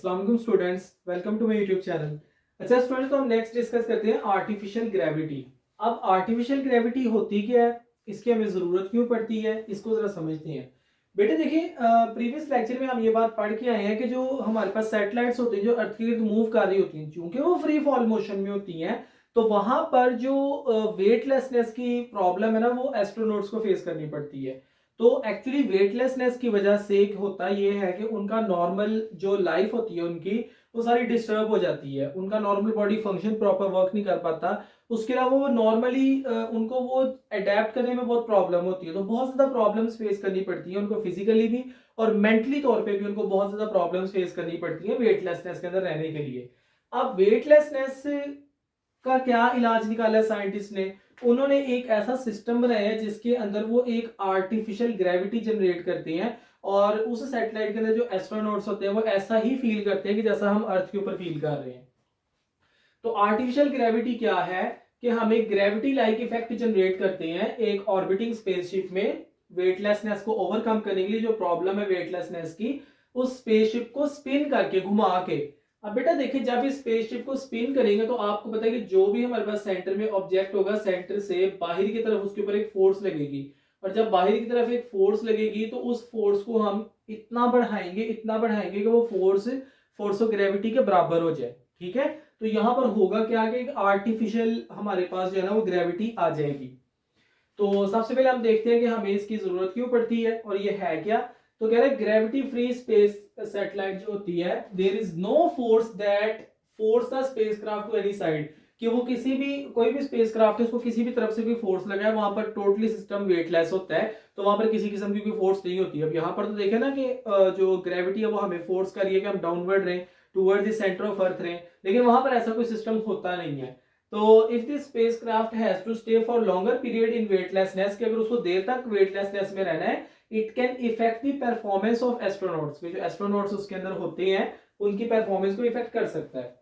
अस्सलाम वालेकुम students, welcome to my YouTube channel. अच्छा स्टूडेंट्स, तो हम नेक्स्ट डिस्कस करते हैं आर्टिफिशियल ग्रेविटी। अब आर्टिफिशियल ग्रेविटी होती क्या है, इसकी हमें ज़रूरत क्यों पड़ती है, इसको ज़रा समझते हैं। बेटे देखिए, प्रीवियस लेक्चर में हम ये बात पढ़ के आए हैं कि जो हमारे पास सैटेलाइट्स होती हैं जो अर्थ के इर्द मूव कर रही होती हैं, चूंकि वो फ्री फॉल मोशन में होती हैं, तो वहां पर जो वेटलेसनेस की प्रॉब्लम है ना, वो एस्ट्रोनॉट्स को फेस करनी पड़ती है। तो एक्चुअली वेटलेसनेस की वजह से होता ये है कि उनका नॉर्मल जो लाइफ होती है उनकी, वो सारी डिस्टर्ब हो जाती है। उनका normal body function proper work नहीं कर पाता। उसके अलावा वो नॉर्मली उनको वो अडेप्ट करने में बहुत प्रॉब्लम होती है। तो बहुत ज्यादा प्रॉब्लम्स फेस करनी पड़ती है उनको, फिजिकली भी और मेंटली तौर पे भी उनको बहुत ज्यादा प्रॉब्लम्स फेस करनी पड़ती है वेटलेसनेस के अंदर रहने के लिए। अब वेटलेसनेस का क्या इलाज निकाला है साइंटिस्ट ने। उन्होंने एक ऐसा सिस्टम बनाया है जिसके अंदर वो एक आर्टिफिशियल ग्रेविटी जनरेट करते हैं, और उस सैटेलाइट के अंदर जो एस्ट्रोनॉट्स होते हैं वो ऐसा ही फील करते हैं कि जैसा हम अर्थ के ऊपर फील कर रहे हैं। तो आर्टिफिशियल ग्रेविटी क्या है कि हम एक ग्रेविटी लाइक इफेक्ट जनरेट करते हैं एक ऑर्बिटिंग स्पेसशिप में, वेटलेसनेस को ओवरकम करने के लिए जो प्रॉब्लम है वेटलेसनेस की, उस स्पेसशिप को स्पिन करके घुमा के। अब बेटा देखिए, जब इस स्पेसशिप को स्पिन करेंगे तो आपको पता है कि जो भी हमारे पास सेंटर में ऑब्जेक्ट होगा, सेंटर से बाहर की तरफ उसके ऊपर एक फोर्स लगेगी। और जब बाहर की तरफ एक फोर्स लगेगी तो उस फोर्स को हम इतना बढ़ाएंगे कि वो फोर्स फोर्स ऑफ ग्रेविटी के बराबर हो जाए। ठीक है, तो यहां पर होगा क्या कि एक आर्टिफिशियल हमारे पास जो है ना वो ग्रेविटी आ जाएगी। तो सबसे पहले हम देखते हैं कि हमें इसकी जरूरत क्यों पड़ती है और ये है क्या। तो कह रहे हैं ग्रेविटी फ्री स्पेस सैटेलाइट जो होती है, there is no force that force the spacecraft to any side, कि वो किसी भी कोई भी स्पेसक्राफ्ट है उसको किसी भी तरफ से कोई फोर्स लगाए, वहां पर टोटली सिस्टम वेटलेस होता है। तो वहां पर किसी किस्म की कोई फोर्स नहीं होती। अब यहाँ पर तो देखे ना कि जो ग्रेविटी है वो हमें फोर्स कर रही है कि हम डाउनवर्ड रहें, towards the centre of earth रहें, लेकिन वहां पर ऐसा कोई सिस्टम होता नहीं है। तो if this spacecraft has to stay for longer period in weightlessness, कि अगर उसको देर तक वेटलेसनेस में रहना है, it can affect the performance of astronauts, जो एस्ट्रोनॉट्स उसके अंदर होते हैं उनकी परफॉर्मेंस को इफेक्ट कर सकता है।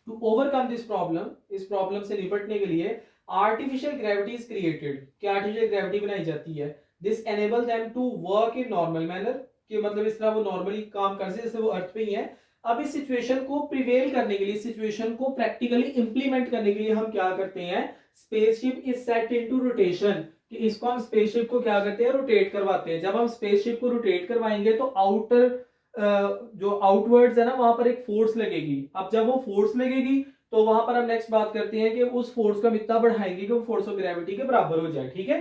टू ओवरकम दिस प्रॉब्लम, इस प्रॉब्लम से निपटने के लिए आर्टिफिशियल ग्रेविटी इज क्रिएटेड, कि आर्टिफिशियल ग्रेविटी बनाई जाती है। This enable them to work in normal manner, कि मतलब इस तरह वो नॉर्मली काम कर सके जैसे वो अर्थ पे ही है। अब इस सिचुएशन को प्रिवेल करने के लिए, सिचुएशन को प्रैक्टिकली इंप्लीमेंट करने के लिए हम क्या करते हैं, spaceship is set into rotation, कि इसको हम स्पेसशिप को क्या करते हैं, रोटेट करवाते हैं। जब हम स्पेसशिप को रोटेट करवाएंगे तो आउटर जो आउटवर्ड्स है ना, वहां पर एक फोर्स लगेगी। अब जब वो फोर्स लगेगी तो वहां पर हम नेक्स्ट बात करते हैं कि उस फोर्स को हम इतना बढ़ाएंगे कि वो फोर्स ऑफ ग्रेविटी के बराबर हो जाए। ठीक है,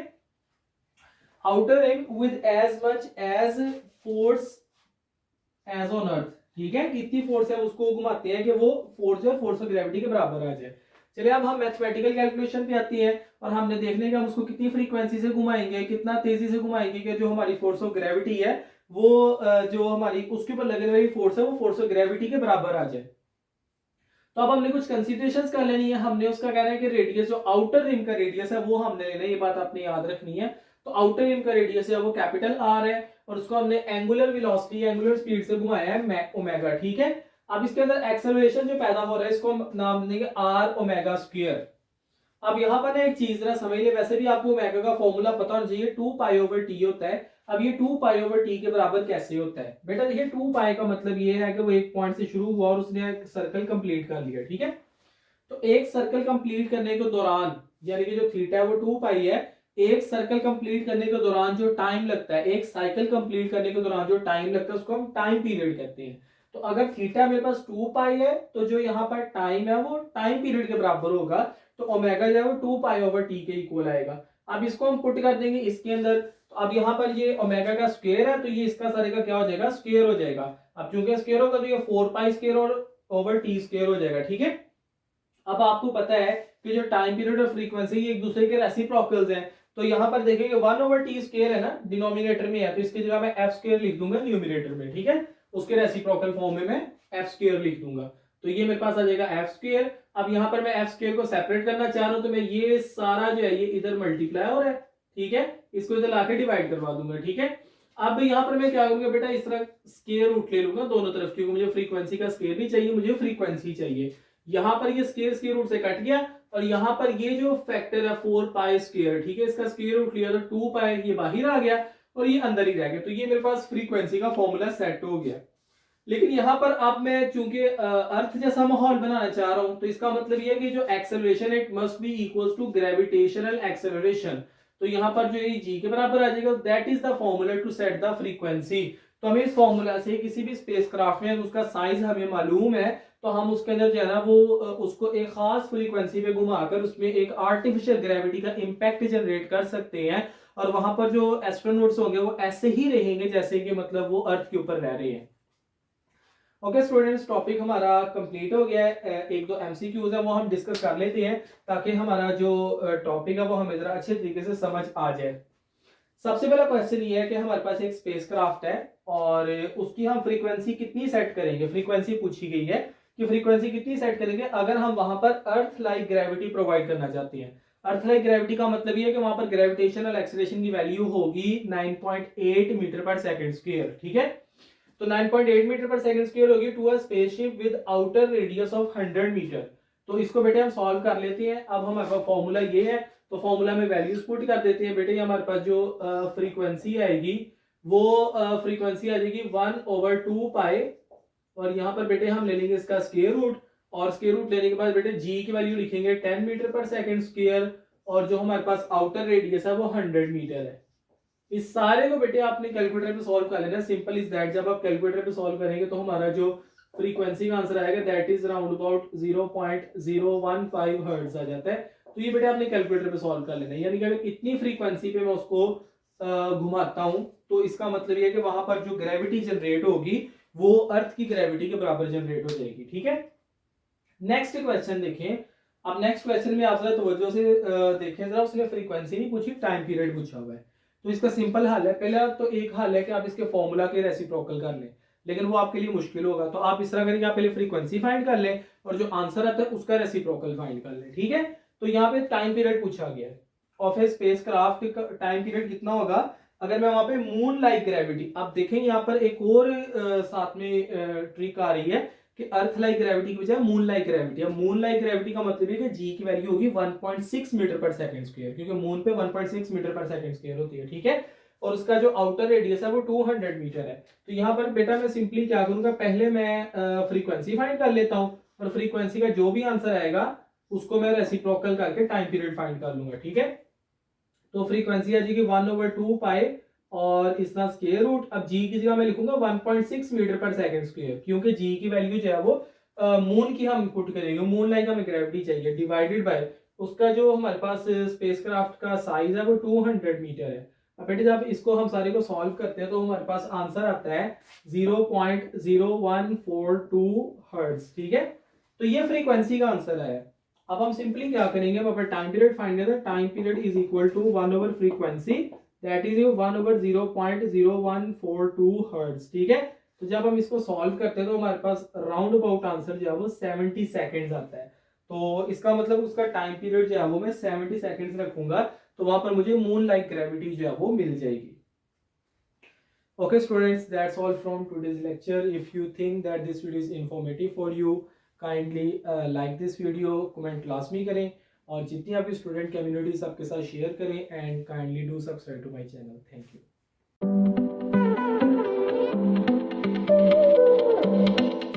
outer ring with as much as force as on earth. ठीक है, कितनी फोर्स है उसको घुमाते हैं कि वो फोर्स जो है फोर्स ऑफ ग्रेविटी के बराबर आ जाए। चलिए अब हम मैथमेटिकल कैलकुलेशन पे आती है, और हमने देखने कि हम उसको कितनी फ्रीक्वेंसी से घुमाएंगे, कितना तेजी से घुमाएंगे कि जो हमारी फोर्स ऑफ ग्रेविटी है वो जो हमारी उसके ऊपर लगने वाली फोर्स है वो फोर्स ऑफ ग्रेविटी के बराबर आ जाए। तो अब हमने कुछ कंसीडरेशंस कर लेनी है। हमने उसका कहना है कि रेडियस, जो आउटर रिम का रेडियस है वो हमने लेना है, ये बात आपने याद रखनी है। तो आउटर रिम का रेडियस है वो कैपिटल आर है, और उसको हमने एंगुलर वेलोसिटी, एंगुलर स्पीड से घुमाया है ओमेगा। ठीक है, अब इसके अंदर एक्सेलरेशन जो पैदा हो रहा है इसको हम नाम देंगे आर ओमेगा स्क्वायर। अब यहाँ पर ना एक चीज जरा समझ ले, वैसे भी आपको ओमेगा का फॉर्मूला पता होना चाहिए, 2 पाई ओवर टी होता है। अब ये 2 पाई ओवर टी के बराबर कैसे होता है बेटा, देखिए 2 पाई का मतलब ये है कि वो एक पॉइंट से शुरू हुआ और उसने एक सर्कल कंप्लीट कर लिया। ठीक है, तो एक सर्कल कंप्लीट करने के दौरान, यानी कि जो थीटा है वो 2 पाई है, एक सर्कल कंप्लीट करने के दौरान जो टाइम लगता है, एक साइकिल कंप्लीट करने के दौरान जो टाइम लगता है उसको हम टाइम पीरियड कहते हैं। तो अगर थीटा मेरे पास 2 पाई है तो जो यहाँ पर टाइम है वो टाइम पीरियड के बराबर होगा, तो ओमेगा जो है वो 2 पाई ओवर टी के इक्वल आएगा। अब इसको हम पुट कर देंगे इसके अंदर, तो अब यहाँ पर ये ओमेगा का स्क्वायर है तो ये इसका सारे का क्या हो जाएगा, स्क्वायर हो जाएगा। अब चूंकि स्क्वायर होगा तो ये 4 पाई स्क्वायर और ओवर टी स्क्वायर हो जाएगा। ठीक है, अब आपको पता है कि जो टाइम पीरियड और फ्रीक्वेंसी ये एक दूसरे के रेसिप्रोकल्स हैं। तो यहां पर देखेंगे 1/t स्क्वायर है ना, डिनोमिनेटर में है, तो इसकी जगह मैं एफ स्क्वायर लिख दूंगा न्यूमिनेटर में। ठीक है, उसके रेसिप्रोकल फॉर्म में मैं एफ स्क्वायर लिख दूंगा, तो ये मेरे पास आ जाएगा एफ स्क्वायर। अब यहां पर मैं एफ स्क्वायर को सेपरेट करना चाह रहा हूं, तो मैं ये सारा जो है ये इधर मल्टीप्लाई हो रहा है। ठीक है, इसको इधर लाके डिवाइड करवा दूंगा। ठीक है, अब यहां पर मैं क्या करूंगा बेटा, इस तरह स्क्वायर रूट ले लूंगा दोनों तरफ, क्योंकि मुझे फ्रीक्वेंसी का स्क्वायर नहीं चाहिए, मुझे फ्रीक्वेंसी चाहिए। यहां पर ये स्क्वायर रूट से कट गया, और यहां पर ये जो फैक्टर है 4 पाई स्क्वायर, ठीक है, इसका स्क्वायर रूट लिया तो 2 पाई, ये बाहर आ गया और ये अंदर ही रह गया। तो ये मेरे पास फ्रीक्वेंसी का फॉर्मूला सेट हो गया। लेकिन यहाँ पर अब मैं चूंकि अर्थ जैसा माहौल बनाना चाह रहा हूं, तो इसका मतलब ये है कि जो acceleration it must be equals to gravitational acceleration. तो यहाँ पर जो ये जी के बराबर आ जाएगा, that is the formula to set the frequency. तो हमें इस फॉर्मूला से किसी भी स्पेसक्राफ्ट में उसका साइज हमें मालूम है, तो हम उसके अंदर जो है ना वो उसको एक खास फ्रीक्वेंसी पे घुमाकर उसमें एक आर्टिफिशियल ग्रेविटी का इम्पैक्ट जनरेट कर सकते हैं, और वहां पर जो एस्ट्रोनॉट्स होंगे वो ऐसे ही रहेंगे जैसे कि मतलब वो अर्थ के ऊपर रह रहे हैं। ओके स्टूडेंट्स, टॉपिक हमारा कंप्लीट हो गया है। एक दो एमसीक्यूज है वो हम डिस्कस कर लेते हैं ताकि हमारा जो टॉपिक है वो हमें जरा अच्छे तरीके से समझ आ जाए। सबसे पहला क्वेश्चन ये है कि हमारे पास एक स्पेसक्राफ्ट है और उसकी हम फ्रीक्वेंसी कितनी सेट करेंगे। फ्रीक्वेंसी पूछी गई है कि फ्रीक्वेंसी कितनी सेट करेंगे अगर हम वहां पर अर्थ लाइक ग्रेविटी प्रोवाइड करना चाहते हैं। अर्थ लाइक ग्रेविटी का मतलब ये है कि वहां पर ग्रेविटेशनल एक्सीलरेशन की वैल्यू होगी 9.8 मीटर पर सेकंड स्क्वायर। ठीक है, तो 9.8 मीटर पर सेकंड स्क्वायर होगी to a spaceship with outer radius of 100 metre. तो इसको बेटे हम सॉल्व कर लेते हैं। अब हमारे पास फॉर्मूला ये है, तो फॉर्मूला में वैल्यूज पुट कर देते हैं। बेटे हमारे पास जो फ्रीक्वेंसी आएगी वो फ्रीक्वेंसी आ जाएगी 1/2 पाई, और यहाँ पर बेटे हम ले लेंगे इसका स्क्वायर रूट, और स्क्वायर रूट लेने के बाद बेटे जी की वैल्यू लिखेंगे 10 मीटर पर सेकंड स्क्वायर, और जो हमारे पास आउटर रेडियस है वो 100 मीटर है। इस सारे को बेटे आपने कैलकुलेटर पे सॉल्व कर लेना, सिंपल इज दैट। जब आप कैलकुलेटर पे सॉल्व करेंगे तो हमारा जो फ्रीक्वेंसी का आंसर आएगा that is round about 0.015 hertz आ जाता है। तो ये बेटे आपने कैलकुलेटर पे सॉल्व कर लेना, यानी कि अगर इतनी फ्रीक्वेंसी पे मैं उसको घुमाता हूं तो इसका मतलब ये है कि वहां पर जो ग्रेविटी जनरेट होगी वो अर्थ की ग्रेविटी के बराबर जनरेट हो जाएगी। ठीक है, नेक्स्ट क्वेश्चन देखें। अब नेक्स्ट क्वेश्चन में आप जरा तवज्जो से देखें जरा, उसने फ्रीक्वेंसी नहीं पूछी, टाइम पीरियड पूछा हुआ है। तो इसका सिंपल हल है, पहला तो एक हल है कि आप इसके फॉर्मूला के रेसिप्रोकल कर लें, लेकिन वो आपके लिए मुश्किल होगा। तो आप इस तरह करेंगे, आप पहले फ्रीक्वेंसी फाइंड कर लें और जो आंसर आता है उसका रेसिप्रोकल फाइंड कर लें। ठीक है, तो यहाँ पे टाइम पीरियड पूछा गया है ऑफ ए स्पेसक्राफ्ट का टाइम पीरियड कितना होगा अगर मैं वहां पे मून लाइक ग्रेविटी। अब देखें यहाँ पर एक और साथ में ट्रिक आ रही है कि अर्थ लाइक ग्रेविटी की बजाय मून लाइक ग्रेविटी। अब मून लाइक ग्रेविटी का मतलब है कि जी की वैल्यू होगी 1.6 मीटर पर सेकंड स्क्वायर, क्योंकि मून पे 1.6 मीटर पर सेकंड स्क्वायर होती है। ठीक है, और उसका जो आउटर रेडियस है वो 200 मीटर है। तो यहाँ पर बेटा मैं सिंपली क्या करूंगा, पहले मैं फ्रीक्वेंसी फाइंड कर लेता हूँ, और फ्रीक्वेंसी का जो भी आंसर आएगा उसको मैं रेसिप्रोकल करके टाइम पीरियड फाइंड कर लूंगा। ठीक है, तो फ्रीक्वेंसी आ जाएगी 1/2 पाई और इसका स्क्वायर रूट। अब जी की जगह मैं लिखूंगा 1.6 मीटर पर सेकंड स्क्वायर, क्योंकि जी की वैल्यू जो है वो मून की हम पुट करेंगे, मून लाइक हमें ग्रेविटी चाहिए, डिवाइडेड बाय उसका जो हमारे पास स्पेसक्राफ्ट का साइज है वो 200 मीटर है। अब बेटे जब इसको हम सारे को सॉल्व करते हैं तो हमारे पास आंसर आता है 0.0142 हर्ट्ज। ठीक है, तो ये फ्रीक्वेंसी का आंसर है। अब हम सिंपली क्या करेंगे, अब अपना टाइम पीरियड फाइंड करें। Time period is equal to 1/फ्रीक्वेंसी, दैट इज 1/0.0142 हर्ट्ज। ठीक है, तो जब हम इसको सॉल्व करते हैं तो हमारे पास राउंड अबाउट आंसर जो है वो 70 सेकेंड्स आता है। तो इसका मतलब उसका टाइम पीरियड जो है वो मैं 70 सेकेंड्स रखूंगा, तो वहां पर मुझे मून लाइक ग्रेविटी जो है वो मिल जाएगी। Okay students, that's all from today's lecture. If you think that this video is informative for you, kindly like this video, comment लाजमी करें, और जितनी आपकी स्टूडेंट कम्युनिटी सबके साथ शेयर करें, and kindly do subscribe to my channel. Thank you.